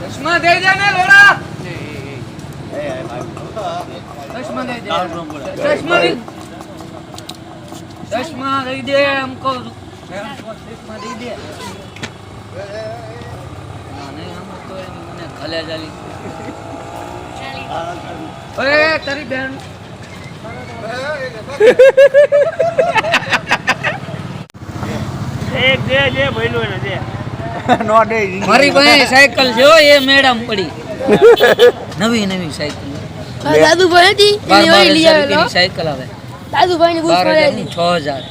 ચશ્મા દે દે ને લોડા ચશ્મા દે દે ચશ્મા દઈ દે हमको ચશ્મા દઈ દે નહીં હમ તો મને ખલે જાલી ઓય તારી બેન એક દે જે ભઈલો ને દે નો દે મારી પાસે સાયકલ છે એ મેડમ પડી નવી સાયકલ દાદુભાઈ હતી એની ઓલી લઈ આવેલો સાયકલ આવે દાદુભાઈ ની બૂટ મારેલી 6000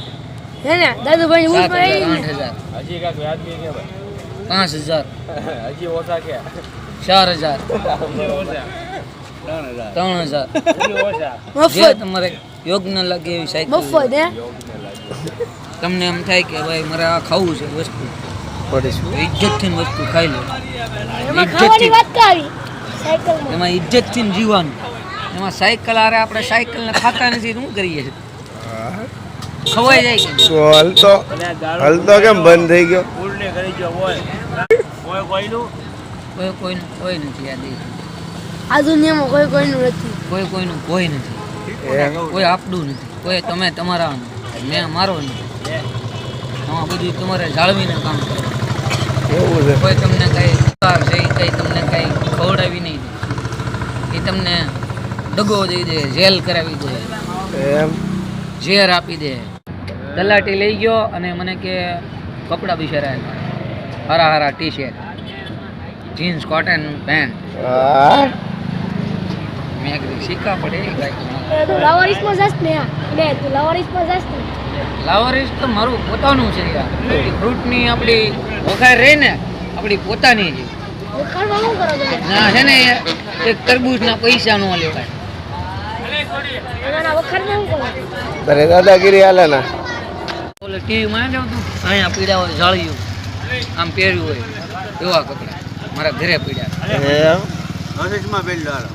હે ને દાદુભાઈ ની બૂટ મારેલી 8000 હજી કાક યાદ કે 5000 હજી ઓછા કે 4000 ઓછા 3000 હજી ઓછા જે મફત તમારે યોગ્ય લાગે એવી સાયકલ મફત હે તમને એમ થાય કે ભાઈ મારે આ ખાવું છે વસ્તુ ઇજ્જતથી વસ્તુ ખાઈ લો એમાં ખાવાની વાત કાવી સાયકલ માં એમાં ઇજ્જતથી જીવવાનું એમાં સાયકલ આરે આપણે સાયકલને ખાતા નથી શું કરીએ છીએ ખવાઈ જાય કે હલતો કેમ બંધ થઈ ગયો ઉલને કરી ગયો હોય કોઈનું કોઈ નથી યાદ આ દુનિયામાં કોઈનું નથી કોઈનું કોઈ નથી કોઈ આપણું નથી કોઈ તમે તમારા મેં મારો નથી આમાં બધું તમારે જાળવીને કામ કરો એવું છે કોઈ તમને કઈ ઉતાર છે કઈ તમને કઈ ખવડાવી નહીં દે એ તમને દગો દઈ દે જેલ કરાવી દે એમ ઝેર આપી દે તલાટી લઈ ગયો અને મને કે કપડાં બિચારા હારા T shirt jeans cotton pant મેં કીધું શીખવા પડે તું લાવારીસમાં જાસ ને લે તું લાવારીસમાં જાસ ને લાવરીસ તો મારું પોતાનું છે યાર ફ્રૂટની આપણી વઘાર રહી ને આપણી પોતાની છે વખાણમાં શું કરો તમે ના છે ને એક તરબૂચના પૈસા નો લેવાય એના વખાણમાં શું કરો તારે દાદાગીરી હાલે ના ઓલે ટીવીમાં જાવ તું અહીંયા પીડા હોય જાળ્યું આમ પહેર્યું હોય એવા કપડા મારા ઘરે પીડ્યા એમ હસમાં બેલ્લો હાલો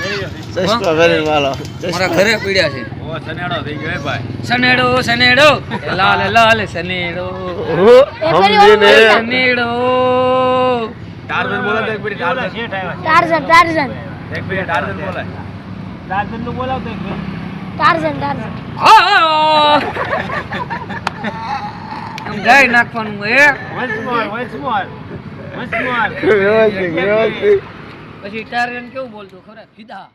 ચશ્મા પહેરીને વાલો મારા ઘરે પીડ્યા છે ઓ સનેડો થઈ ગયો હે ભાઈ સનેડો લાલ લાલ સનેડો સમજીને સનેડો ટાર્ઝન બોલા તો એક મિનિટ ટાર્ઝન શેઠ આવ્યા ટાર્ઝન એક મિનિટ ટાર્ઝન બોલાય ટાર્ઝન નું બોલાવ તો એક મિનિટ ટાર્ઝન આમ ગાય નાખવાનું એ once more વ્યવસ્થિત પછી ટાર્ગન કેવું બોલતું ખરા સીધા